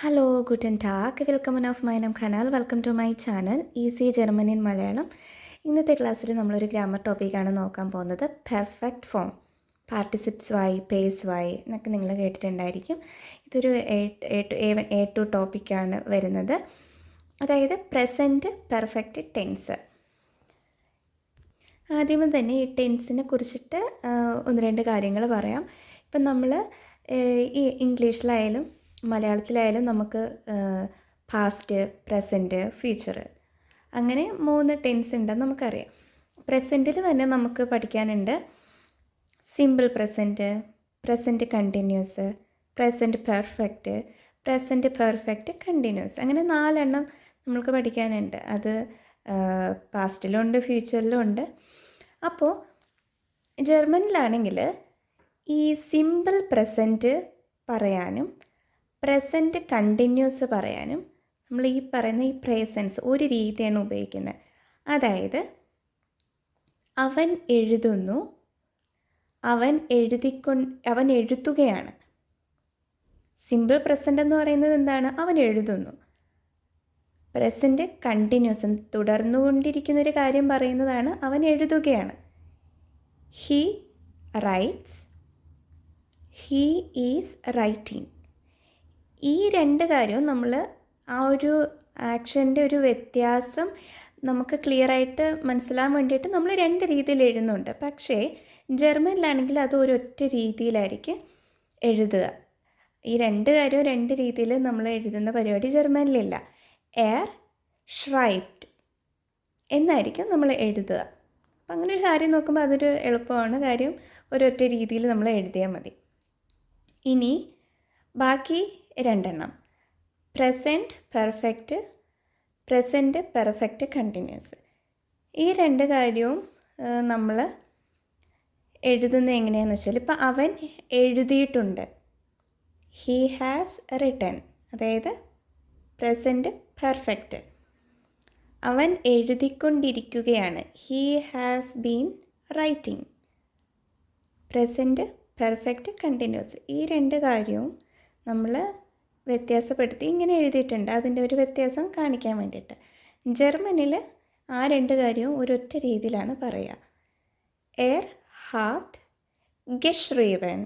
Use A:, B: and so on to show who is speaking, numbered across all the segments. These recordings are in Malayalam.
A: ഹലോ ഗുട്ടൻ ടാക്ക് വെൽക്കം ഓഫ് മൈനം ഖനാൽ welcome to my channel easy German in Malayalam. ഇന്നത്തെ ക്ലാസ്സിൽ നമ്മളൊരു ഗ്രാമർ ടോപ്പിക്കാണ് നോക്കാൻ പോകുന്നത്. പെർഫെക്റ്റ് ഫോം, പാർട്ടിസിപ്സ് വൈ, പേസ് വൈ എന്നൊക്കെ നിങ്ങൾ കേട്ടിട്ടുണ്ടായിരിക്കും. ഇതൊരു എ ടു ടോപ്പിക്കാണ് വരുന്നത്. അതായത് പ്രസൻറ്റ് പെർഫെക്റ്റ് ടെൻസ്. ആദ്യമേ തന്നെ ഈ ടെൻസിനെ കുറിച്ചിട്ട് ഒന്ന് രണ്ട് കാര്യങ്ങൾ പറയാം. ഇപ്പം നമ്മൾ ഈ ഇംഗ്ലീഷിലായാലും മലയാളത്തിലായാലും നമുക്ക് പാസ്റ്റ്, പ്രസൻറ്റ്, ഫ്യൂച്ചർ അങ്ങനെ 3 ടെൻസ് ഉണ്ടെന്ന് നമുക്കറിയാം. പ്രസൻറ്റിൽ തന്നെ നമുക്ക് പഠിക്കാനുണ്ട് simple present, present continuous, present perfect, present perfect continuous, അങ്ങനെ 4 എണ്ണം നമ്മൾക്ക് പഠിക്കാനുണ്ട്. അത് പാസ്റ്റിലുണ്ട്, ഫ്യൂച്ചറിലും ഉണ്ട്. അപ്പോൾ ജർമ്മനിലാണെങ്കിൽ ഈ സിമ്പിൾ പ്രസൻറ്റ് പറയാനും പ്രസൻറ്റ് കണ്ടിന്യൂസ് പറയാനും നമ്മൾ ഈ പറയുന്ന ഈ പ്രസൻസ് ഒരു രീതിയാണ് ഉപയോഗിക്കുന്നത്. അതായത് അവൻ എഴുതുന്നു, അവൻ എഴുതുകയാണ്. സിമ്പിൾ പ്രസൻറ്റ് എന്ന് പറയുന്നത് എന്താണ്? അവൻ എഴുതുന്നു. പ്രസൻറ്റ് കണ്ടിന്യൂസ്, തുടർന്നുകൊണ്ടിരിക്കുന്നൊരു കാര്യം പറയുന്നതാണ് അവൻ എഴുതുകയാണ്. He rights, he is writing. ഈ 2 കാര്യവും നമ്മൾ ആ ഒരു ആക്ഷൻ്റെ ഒരു വ്യത്യാസം നമുക്ക് ക്ലിയറായിട്ട് മനസ്സിലാൻ വേണ്ടിയിട്ട് നമ്മൾ 2 രീതിയിൽ എഴുതുന്നുണ്ട്. പക്ഷേ ജർമ്മനിലാണെങ്കിൽ അത് ഒരൊറ്റ രീതിയിലായിരിക്കും എഴുതുക. ഈ 2 കാര്യവും 2 രീതിയിൽ നമ്മൾ എഴുതുന്ന പരിപാടി ജർമ്മനിലില്ല. എയർ ഷ്രൈബ്ഡ് എന്നായിരിക്കും നമ്മൾ എഴുതുക. അപ്പം അങ്ങനെ ഒരു കാര്യം നോക്കുമ്പോൾ അതൊരു എളുപ്പമാണ്. കാര്യം ഒരൊറ്റ രീതിയിൽ നമ്മൾ എഴുതിയാൽ മതി. ഇനി ബാക്കി 2 എണ്ണം present perfect, present perfect continuous. ഈ 2 കാര്യവും നമ്മൾ എഴുതുന്നത് എങ്ങനെയാണെന്ന് വെച്ചാൽ, ഇപ്പം അവൻ എഴുതിയിട്ടുണ്ട്, ഹീ ഹാസ് റിട്ടൺ, അതായത് പ്രസൻറ്റ് പെർഫെക്റ്റ്. അവൻ എഴുതിക്കൊണ്ടിരിക്കുകയാണ്, he has been writing, present perfect continuous. ഈ 2 കാര്യവും നമ്മൾ വ്യത്യാസപ്പെടുത്തി ഇങ്ങനെ എഴുതിയിട്ടുണ്ട്, അതിൻ്റെ ഒരു വ്യത്യാസം കാണിക്കാൻ വേണ്ടിയിട്ട്. ജർമ്മനിൽ ആ 2 കാര്യവും ഒരൊറ്റ രീതിയിലാണ് പറയുക. എർ ഹാത്ത് ഗെഷ്രീവൻ.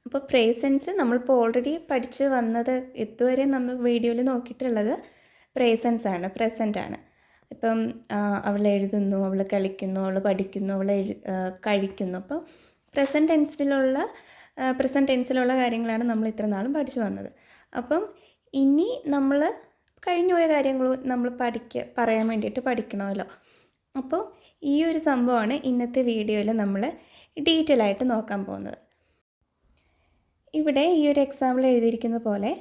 A: അപ്പോൾ പ്രേസൻസ് നമ്മളിപ്പോൾ ഓൾറെഡി പഠിച്ച് വന്നത്, ഇതുവരെ നമ്മൾ വീഡിയോയിൽ നോക്കിയിട്ടുള്ളത് പ്രേസൻസ് ആണ്, പ്രസൻ്റ് ആണ്. ഇപ്പം അവൾ എഴുതുന്നു, അവൾ കളിക്കുന്നു, അവൾ പഠിക്കുന്നു, അവൾ കഴിക്കുന്നു. അപ്പം പ്രസൻറ്റ് ടെൻസിലുള്ള കാര്യങ്ങളാണ് നമ്മൾ ഇത്ര നാളും പഠിച്ചു വന്നത്. അപ്പം ഇനി നമ്മൾ കഴിഞ്ഞു പോയ കാര്യങ്ങൾ നമ്മൾ പറയാൻ വേണ്ടിയിട്ട് പഠിക്കണമല്ലോ. അപ്പോൾ ഈ ഒരു സംഭവമാണ് ഇന്നത്തെ വീഡിയോയിൽ നമ്മൾ ഡീറ്റെയിൽ ആയിട്ട് നോക്കാൻ പോകുന്നത്. ഇവിടെ ഈ ഒരു എക്സാമ്പിൾ എഴുതിയിരിക്കുന്ന പോലെ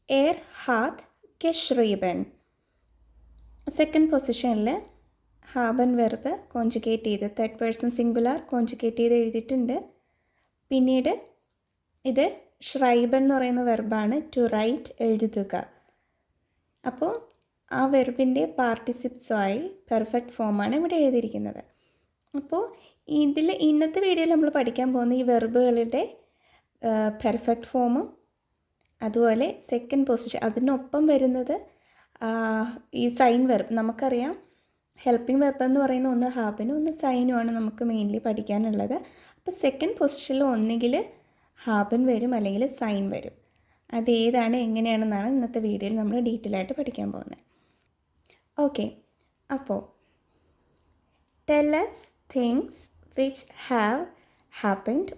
A: എർ ഹാത്ത് ഗെഷ്രീബൻ, സെക്കൻഡ് പൊസിഷനിൽ ഹാബൻ വെർബ് കോൺജുഗേറ്റ് ചെയ്ത് തേർഡ് പേഴ്സൺ സിംഗുലാർ കോൺജുഗേറ്റ് ചെയ്ത് എഴുതിയിട്ടുണ്ട്. പിന്നീട് ഇത് ഷ്രൈബൻ എന്ന് പറയുന്ന വെർബാണ്, ടു റൈറ്റ്, എഴുതുക. അപ്പോൾ ആ വെർബിൻ്റെ പാർട്ടിസിപ്സായി പെർഫെക്റ്റ് ഫോമാണ് ഇവിടെ എഴുതിയിരിക്കുന്നത്. അപ്പോൾ ഇന്നത്തെ വീഡിയോയിൽ നമ്മൾ പഠിക്കാൻ പോകുന്ന ഈ വെർബുകളുടെ പെർഫെക്റ്റ് ഫോമും അതുപോലെ സെക്കൻഡ് പൊസിഷൻ, അതിനൊപ്പം വരുന്നത് ഈ സൈൻ വെർബ്. നമുക്കറിയാം ഹെൽപ്പിംഗ് വെർബ് എന്ന് പറയുന്ന ഒന്ന് ഹാബനും ഒന്ന് സൈനുമാണ് നമുക്ക് മെയിൻലി പഠിക്കാനുള്ളത്. അപ്പോൾ സെക്കൻഡ് പൊസിഷനിൽ ഒന്നുകിൽ ഹാബൻ വരും അല്ലെങ്കിൽ സൈൻ വരും. അതേതാണ് എങ്ങനെയാണെന്നാണ് ഇന്നത്തെ വീഡിയോയിൽ നമ്മൾ ഡീറ്റെയിൽ ആയിട്ട് പഠിക്കാൻ പോകുന്നത്. ഓക്കെ, അപ്പോൾ tell us things which have happened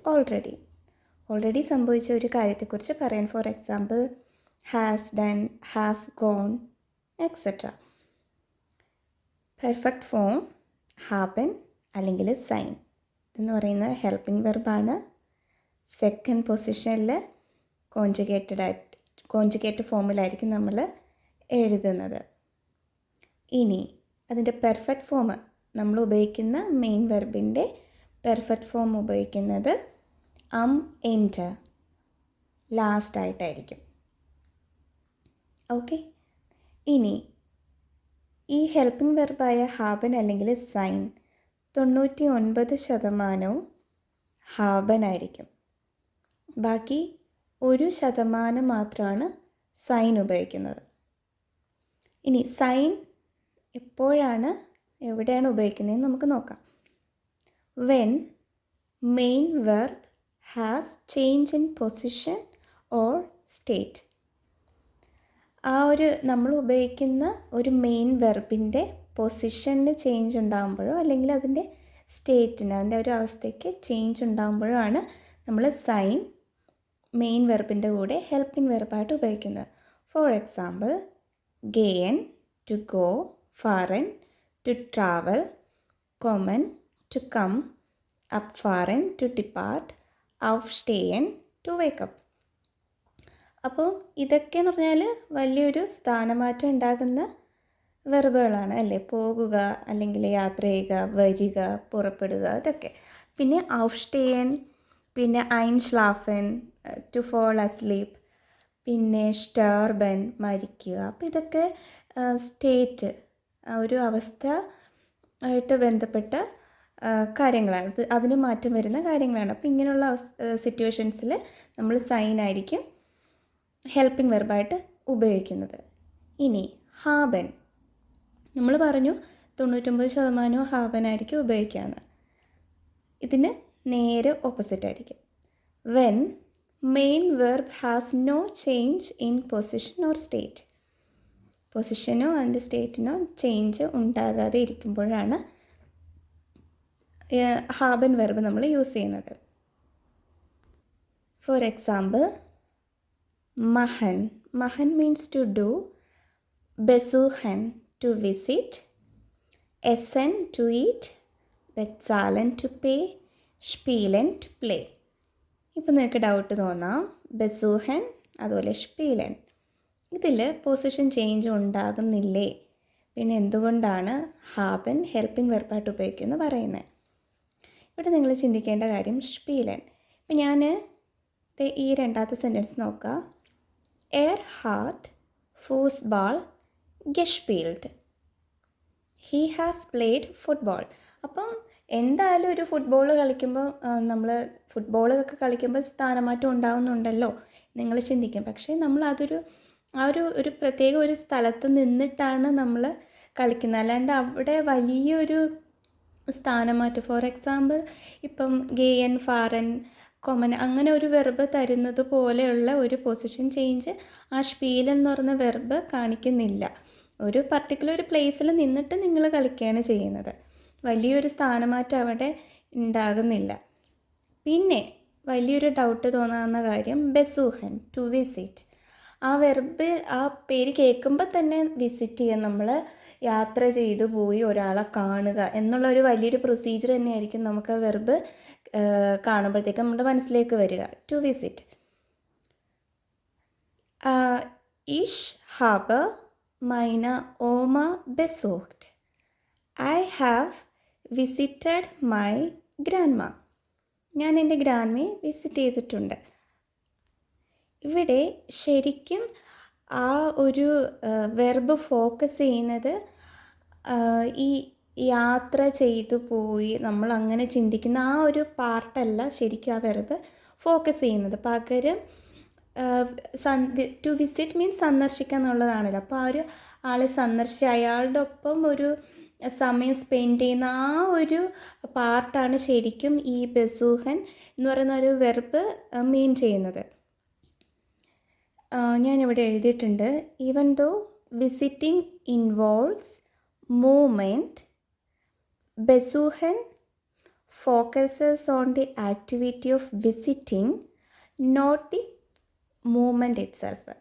A: already സംഭവിച്ച ഒരു കാര്യത്തെക്കുറിച്ച് പറയാൻ. For example has done, have gone, etcetera. Perfect form ഹാപ്പൻ അല്ലെങ്കിൽ സൈൻ എന്ന് പറയുന്ന ഹെൽപ്പിംഗ് വെർബാണ്. സെക്കൻഡ് പൊസിഷനിൽ കോൺജുഗേറ്റ് ഫോമിലായിരിക്കും നമ്മൾ എഴുതുന്നത്. ഇനി അതിൻ്റെ പെർഫെക്റ്റ് ഫോം നമ്മൾ ഉപയോഗിക്കുന്ന മെയിൻ വെർബിൻ്റെ പെർഫെക്റ്റ് ഫോം ഉപയോഗിക്കുന്നത് എൻഡ് ലാസ്റ്റായിട്ടായിരിക്കും. ഓക്കെ, ഇനി ഈ ഹെൽപ്പിംഗ് വെർബായ ഹാബൻ അല്ലെങ്കിൽ സൈൻ 99% ഹാബൻ ആയിരിക്കും. ബാക്കി 1% മാത്രമാണ് സൈൻ ഉപയോഗിക്കുന്നത്. ഇനി സൈൻ എപ്പോഴാണ് എവിടെയാണ് ഉപയോഗിക്കുന്നതെന്ന് നമുക്ക് നോക്കാം. When main verb has change in position or state. നമ്മൾ ഉപയോഗിക്കുന്ന ഒരു മെയിൻ വെർബിൻ്റെ പൊസിഷന് ചേഞ്ച് ഉണ്ടാകുമ്പോഴോ അല്ലെങ്കിൽ അതിൻ്റെ സ്റ്റേറ്റിന്, അതിൻ്റെ ഒരു അവസ്ഥയ്ക്ക് ചേഞ്ച് ഉണ്ടാകുമ്പോഴോ ആണ് നമ്മൾ സൈൻ മെയിൻ വെർബിൻ്റെ കൂടെ ഹെൽപ്പിംഗ് വെർബായിട്ട് ഉപയോഗിക്കുന്നത്. ഫോർ എക്സാമ്പിൾ, ഗെയിൻ ടു ഗോ, ഫാറൻ ടു ട്രാവൽ, കൊമൻ ടു കം, അപ്ഫാറൻ ടു ഡിപ്പാർട്ട്, ഔഫ്സ്റ്റേയൻ ടു വേക്കപ്പ്. അപ്പോൾ ഇതൊക്കെ എന്ന് പറഞ്ഞാൽ വലിയൊരു സ്ഥാനമാറ്റം ഉണ്ടാകുന്ന വെർബുകളാണ് അല്ലേ. പോകുക, അല്ലെങ്കിൽ യാത്ര ചെയ്യുക, വരിക, പുറപ്പെടുക, ഇതൊക്കെ. പിന്നെ ഔഫ്സ്റ്റേയൻ, പിന്നെ ഐൻഷ്ലാഫൻ ടു ഫോൾ അസ്ലീപ്പ്, പിന്നെ സ്റ്റർബൻ മരിക്കുക. അപ്പോൾ ഇതൊക്കെ സ്റ്റേറ്റ്, ഒരു അവസ്ഥ ആയിട്ട് ബന്ധപ്പെട്ട കാര്യങ്ങളാണ്. അതിന് മാറ്റം വരുന്ന കാര്യങ്ങളാണ്. അപ്പോൾ ഇങ്ങനെയുള്ള സിറ്റുവേഷൻസിൽ നമ്മൾ സൈൻ ആയിരിക്കും ഹെൽപ്പിംഗ് വെർബായിട്ട് ഉപയോഗിക്കുന്നത്. ഇനി ഹാബൻ, നമ്മൾ പറഞ്ഞു 99% ഹാബനായിരിക്കും ഉപയോഗിക്കാമെന്ന്. ഇതിന് നേരെ ഓപ്പോസിറ്റ് ആയിരിക്കും. When main verb has no change in position or state. പൊസിഷനോ അതിൻ്റെ സ്റ്റേറ്റിനോ ചേഞ്ച് ഉണ്ടാകാതെ ഇരിക്കുമ്പോഴാണ് ഹാബൻ വെർബ് നമ്മൾ യൂസ് ചെയ്യുന്നത്. ഫോർ എക്സാമ്പിൾ, മഹൻ. മഹൻ മീൻസ് ടു ഡു, ബെസൂഹൻ ടു വിസിറ്റ്, എസൻ ടു ഈറ്റ്, ബെറ്റ്സാലൻ ടു പേ, ഷ്പീലൻ ടു പ്ലേ. ഇപ്പോൾ നിങ്ങൾക്ക് ഡൗട്ട് തോന്നാം, ബെസൂഹൻ അതുപോലെ ഷ്പീലൻ, ഇതിൽ പൊസിഷൻ ചേഞ്ച് ഉണ്ടാകുന്നില്ലേ, പിന്നെ എന്തുകൊണ്ടാണ് ഹാബൻ ഹെൽപ്പിംഗ് വെർബായിട്ട് ഉപയോഗിക്കുമെന്ന് പറയുന്നത്? ഇവിടെ നിങ്ങൾ ചിന്തിക്കേണ്ട കാര്യം ഷ്പീലൻ. ഇപ്പം ഞാൻ ഈ രണ്ടാമത്തെ സെൻറ്റൻസ് നോക്കുക. എർ ഹാർട്ട് ഫൂസ്ബാൾ ഗെഷ്പീൽഡ്, ഹീ ഹാസ് പ്ലേഡ് ഫുട്ബോൾ. അപ്പം എന്തായാലും ഒരു ഫുട്ബോൾ കളിക്കുമ്പോൾ നമ്മൾ ഫുട്ബോളൊക്കെ കളിക്കുമ്പോൾ സ്ഥാനമാറ്റം ഉണ്ടാകുന്നുണ്ടല്ലോ നിങ്ങൾ ചിന്തിക്കും. പക്ഷേ നമ്മൾ ഒരു പ്രത്യേക ഒരു സ്ഥലത്ത് നിന്നിട്ടാണ് നമ്മൾ കളിക്കുന്നത്, അല്ലാണ്ട് അവിടെ വലിയൊരു സ്ഥാനമാറ്റം. ഫോർ എക്സാമ്പിൾ, ഇപ്പം ഗെയിൻ, ഫാറൻ, കൊമൻ അങ്ങനെ ഒരു വെർബ് തരുന്നത് പോലെയുള്ള ഒരു പൊസിഷൻ ചേഞ്ച് ആ ഷ്പീലൻ എന്ന് പറയുന്ന വെർബ് കാണിക്കുന്നില്ല. ഒരു പർട്ടിക്കുലർ പ്ലേസിൽ നിന്നിട്ട് നിങ്ങൾ കളിക്കുകയാണ് ചെയ്യുന്നത്, വലിയൊരു സ്ഥാനമാറ്റം അവിടെ ഉണ്ടാകുന്നില്ല. പിന്നെ വലിയൊരു ഡൗട്ട് തോന്നാവുന്ന കാര്യം ബെസൂഹൻ, ടു വിസിറ്റ്. ആ വെർബ്, ആ പേര് കേൾക്കുമ്പോൾ തന്നെ വിസിറ്റ് ചെയ്യാൻ, നമ്മൾ യാത്ര ചെയ്തു പോയി ഒരാളെ കാണുക എന്നുള്ളൊരു വലിയൊരു പ്രൊസീജിയർ തന്നെയായിരിക്കും നമുക്ക് ആ വെർബ് കാണുമ്പോഴത്തേക്ക് നമ്മുടെ മനസ്സിലേക്ക് വരിക, ടു വിസിറ്റ്. ഇഷ് ഹാബ് മൈന ഓമ ബെസൂഹ്റ്റ്, I have visited my grandma. ഞാൻ എൻ്റെ ഗ്രാൻഡ്മയെ വിസിറ്റ് ചെയ്തിട്ടുണ്ട്. ഇവിടെ ശരിക്കും ആ ഒരു വെർബ് ഫോക്കസ് ചെയ്യുന്നത് ഈ യാത്ര ചെയ്തു പോയി നമ്മൾ അങ്ങനെ ചിന്തിക്കുന്ന ആ ഒരു പാർട്ടല്ല ശരിക്കും ആ വെർബ് ഫോക്കസ് ചെയ്യുന്നത്. പകരം ടു വിസിറ്റ് മീൻസ് സന്ദർശിക്കുക എന്നുള്ളതാണല്ലോ. അപ്പോൾ ആ ഒരു ആളെ സന്ദർശിച്ച് അയാളുടെ ഒപ്പം ഒരു സമയം സ്പെൻഡ് ചെയ്യുന്ന ആ ഒരു പാർട്ടാണ് ശരിക്കും ഈ ബെസൂഹൻ എന്ന് പറയുന്ന ഒരു വെർബ് മീൻ ചെയ്യുന്നത്. ഞാനിവിടെ എഴുതിയിട്ടുണ്ട്, even though visiting involves movement, ബെസൂഹൻ focuses on the activity of visiting, not the movement itself.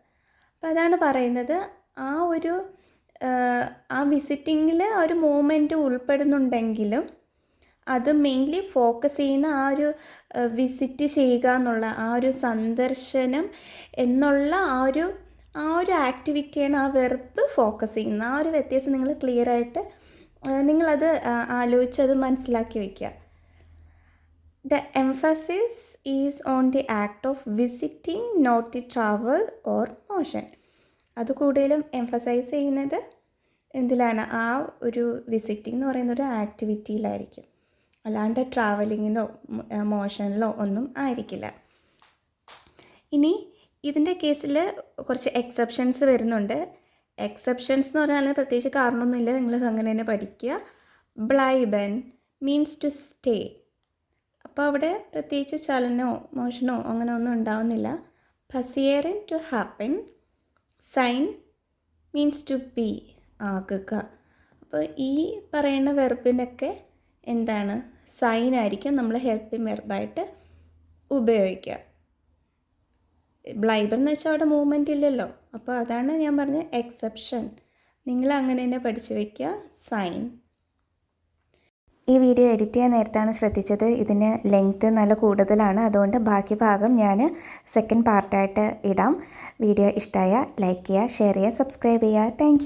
A: അപ്പോൾ അതാണ് പറയുന്നത്, ആ വിസിറ്റിങ്ങിൽ ആ ഒരു മൂവ്മെൻറ്റ് ഉൾപ്പെടുന്നുണ്ടെങ്കിലും അത് മെയിൻലി ഫോക്കസ് ചെയ്യുന്ന ആ ഒരു വിസിറ്റ് ചെയ്യുക എന്നുള്ള ആ ഒരു സന്ദർശനം എന്നുള്ള ആ ഒരു ആക്ടിവിറ്റിയാണ് ആ വെർബ് ഫോക്കസ് ചെയ്യുന്നത്. ആ ഒരു വ്യത്യാസം നിങ്ങൾ ക്ലിയർ ആയിട്ട് നിങ്ങളത് ആലോചിച്ചത് മനസ്സിലാക്കി വയ്ക്കുക. The emphasis is on the act of visiting, not the travel or motion. അത് കൂടുതലും എംഫസൈസ് ചെയ്യുന്നത് എന്തിലാണ്? ആ ഒരു വിസിറ്റിംഗ് എന്ന് പറയുന്ന ഒരു ആക്ടിവിറ്റിയിലായിരിക്കും, അല്ലാണ്ട് ട്രാവലിങ്ങിനോ മോഷനിലോ ഒന്നും ആയിരിക്കില്ല. ഇനി ഇതിൻ്റെ കേസിൽ കുറച്ച് എക്സെപ്ഷൻസ് വരുന്നുണ്ട്. എക്സെപ്ഷൻസ് എന്ന് പറഞ്ഞാൽ പ്രത്യേകിച്ച് കാരണമൊന്നുമില്ല, നിങ്ങൾ അങ്ങനെ തന്നെ പഠിക്കുക. ബ്ലൈബൻ മീൻസ് ടു സ്റ്റേ. അപ്പോൾ അവിടെ പ്രത്യേകിച്ച് ചലനമോ മോഷനോ അങ്ങനെ ഒന്നും ഉണ്ടാവുന്നില്ല. പസിയേറൻ ടു ഹാപ്പൻ. സൈൻ മീൻസ് ടു ബി, ആകുക. അപ്പോൾ ഈ പറയുന്ന വെർബിനൊക്കെ എന്താണ്, സൈൻ ആയിരിക്കും നമ്മൾ ഹെൽപ്പിംഗ് വെർബായിട്ട് ഉപയോഗിക്കുക. ബ്ലൈബൻ എന്ന് വെച്ചാൽ അവിടെ മൂവ്മെൻ്റ് ഇല്ലല്ലോ. അപ്പോൾ അതാണ് ഞാൻ പറഞ്ഞ എക്സെപ്ഷൻ. നിങ്ങൾ അങ്ങനെ തന്നെ പഠിച്ചു വയ്ക്കുക, സൈൻ. ഈ വീഡിയോ എഡിറ്റ് ചെയ്യാൻ നേരത്താണ് ശ്രദ്ധിച്ചത്, ഇതിന് ലെങ്ത്ത് നല്ല കൂടുതലാണ്. അതുകൊണ്ട് ബാക്കി ഭാഗം ഞാൻ സെക്കൻഡ് പാർട്ടായിട്ട് ഇടാം. വീഡിയോ ഇഷ്ടമായ ലൈക്ക് ചെയ്യുക, ഷെയർ ചെയ്യുക, സബ്സ്ക്രൈബ് ചെയ്യുക. താങ്ക്